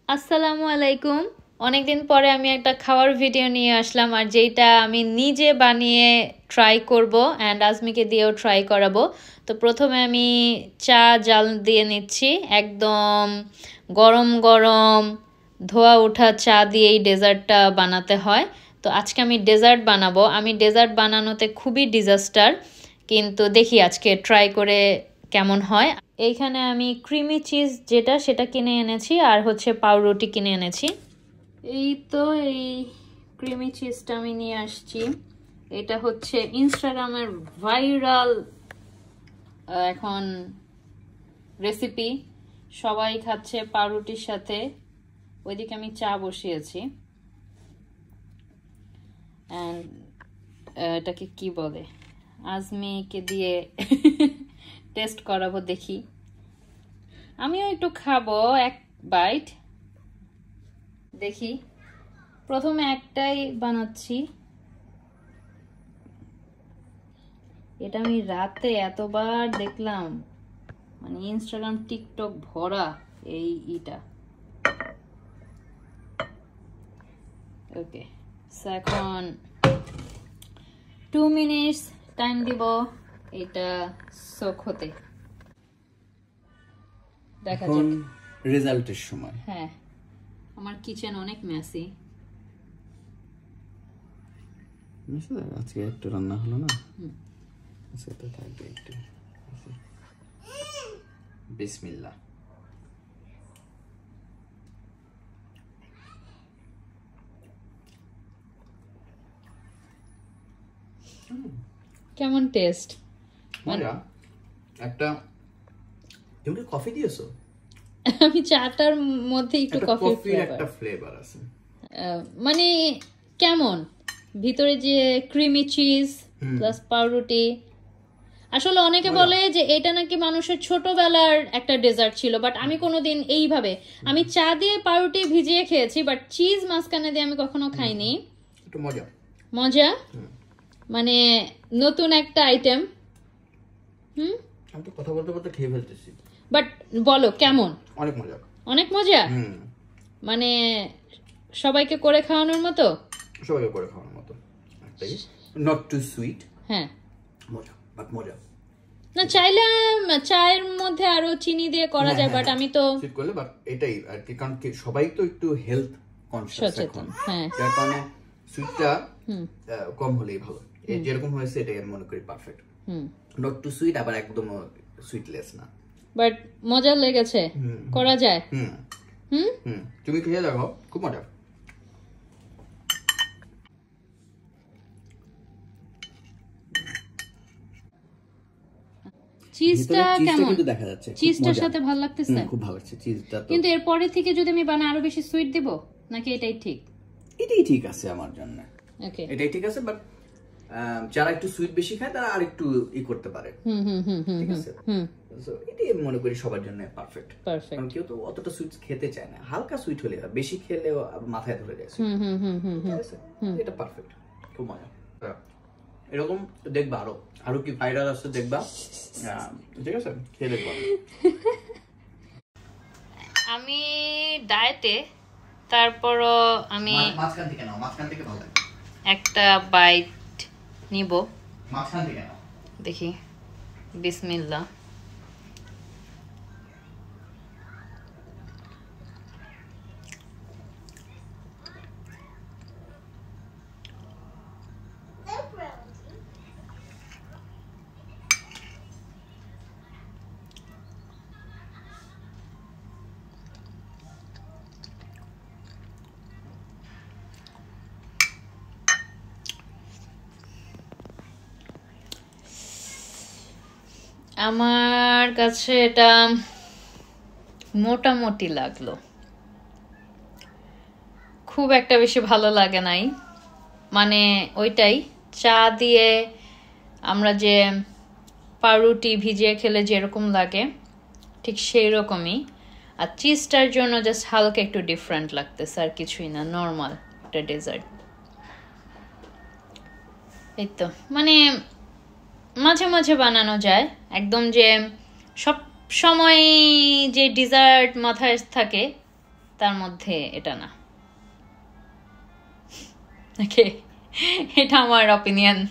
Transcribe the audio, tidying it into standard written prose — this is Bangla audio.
আসসালামু আলাইকুম। অনেকদিন পরে আমি একটা খাওয়ার ভিডিও নিয়ে আসলাম, আর যেটা আমি নিজে বানিয়ে ট্রাই করব অ্যান্ড আজমিকে দিয়েও ট্রাই করাবো। তো প্রথমে আমি চা জাল দিয়ে নিচ্ছি, একদম গরম গরম ধোয়া ওঠা চা দিয়েই ডেজার্টটা বানাতে হয়। তো আজকে আমি ডেজার্ট বানাবো। আমি ডেজার্ট বানানোতে খুবই ডিজাস্টার, কিন্তু দেখি আজকে ট্রাই করে কেমন হয়। এইখানে আমি ক্রিমি চিজ যেটা সেটা কিনে এনেছি, আর হচ্ছে পাউরুটি কিনে এনেছি। এই তো এই ক্রিমি চিজটা আমি নিয়ে আসছি। এটা হচ্ছে ইনস্টাগ্রামের ভাইরাল এখন রেসিপি, সবাই খাচ্ছে পাউরুটির সাথে। ওইদিকে আমি চা বসিয়েছি। অ্যান্ড এটাকে কি বলে, আজমিকে দিয়ে টেস্ট করাবো, দেখি। আমিও একটু খাবো, এক বাইট দেখি। প্রথমে একটাই বানাচ্ছি। এটা আমি রাতে এতবার দেখলাম, মানে ইনস্টাগ্রাম টিকটক ভরা এই ইটা। ওকে, এখন 2 মিনিটস টাইম দিব এটা সোক হতে। দেখা যাক রেজাল্টের সময়। হ্যাঁ, আমার কিচেন অনেক মেসি। আজকে একটু রান্না হলো না, সেটা থাকবে একটু। বিসমিল্লাহ। কেমন টেস্ট? মজা। একটা তুমি কি কফি দিয়েছো? আমি চাটার মধ্যে একটু কফির একটা ফ্লেভার আছে। মানে কেমন ভিতরে যে ক্রিমি চিজ প্লাস পাউরুটি। আসলে অনেকে বলে যে এটা নাকি মানুষের ছোটবেলার একটা ডেজার্ট ছিল, বাট আমি কোনোদিন এইভাবে, আমি চা দিয়ে পাউরুটি ভিজিয়ে খেয়েছি, বাট চিজ মাঝখানে দিয়ে আমি কখনো খাইনি। একটু মজা মজা, মানে নতুন একটা আইটেম। আমি তো কথা বলতে বলতে খেয়ে ফেলতেছি। বাট বলো কেমন? অনেক মজা। অনেক মজা, মানে সবাইকে করে খাওয়ানোর মতো। সবাইকে করে খাওয়ানোর মতো। Not too sweet. হ্যাঁ, মজা, বাট মজা। না চাইলে চায়ের মধ্যে আরো চিনি দিয়ে করা যায়, বাট আমি তো সুইট করলে, বাট এটাই আর কি, কারণ কি সবাই তো একটু হেলথ কনসিয়াস এখন। হ্যাঁ, যার কারণে সুইটটা কম হলেই ভালো। এই যেরকম হয়েছে এটাই আমি মনে করি পারফেক্ট। নট টু সুইট, আবার একদম সুইটলেস না, বাট মজা লেগেছে, করা যায়। তুমি খেয়ে দেখো, খুব মজা। চিজটা কেমন? কিন্তু দেখা যাচ্ছে চিজটার সাথে ভালো লাগতেছে, খুব ভালো লাগছে চিজটা। কিন্তু এর পরে থেকে যদি আমি বানাই আরো বেশি সুইট দিব নাকি এটাই ঠিক? এটাই ঠিক আছে আমার জন্য। ওকে, এটাই ঠিক আছে, বাট যারা একটু সুইট বেশি খায় তারা আর একটু করতে পারে। ঠিক আছে, সো এটাই মনে করি সবার জন্য পারফেক্ট। কারণ কেউ তো অতটা সুইট খেতে চায় না, হালকা সুইট হলে, বেশি খেলেও মাথায় ধরে যায়। ঠিক আছে, এটা পারফেক্ট, খুব মজা। এরকম দেখবা আরো আরো কি ভাইরাল আছে দেখবা। ঠিক আছে, খেয়ে দেখবা। আমি ডায়েটে, তারপরও আমি মাঝখান থেকে নাও, মাঝখান থেকে ভালো লাগে। একটা বাইট নিব, মাঝখান থেকে নাও, দেখি। বিসমিল্লাহ। আমার কাছে এটা মোটামুটি লাগলো, খুব একটা বেশি ভালো লাগে নাই। মানে ওইটাই চা দিয়ে আমরা যে পাউরুটি ভিজিয়ে খেলে যেরকম লাগে ঠিক সেই রকমই, আর চিজটার জন্য জাস্ট হালকা একটু ডিফারেন্ট লাগতেছে, আর কিছুই না, নর্মাল একটা ডেজার্ট। এই তো, মানে মাঝে মাঝে বানানো যায়, একদম যে সব সময় যে ডেজার্ট মাথায় থাকে তার মধ্যে এটা না। ওকে, এটা আমার অপিনিয়ন।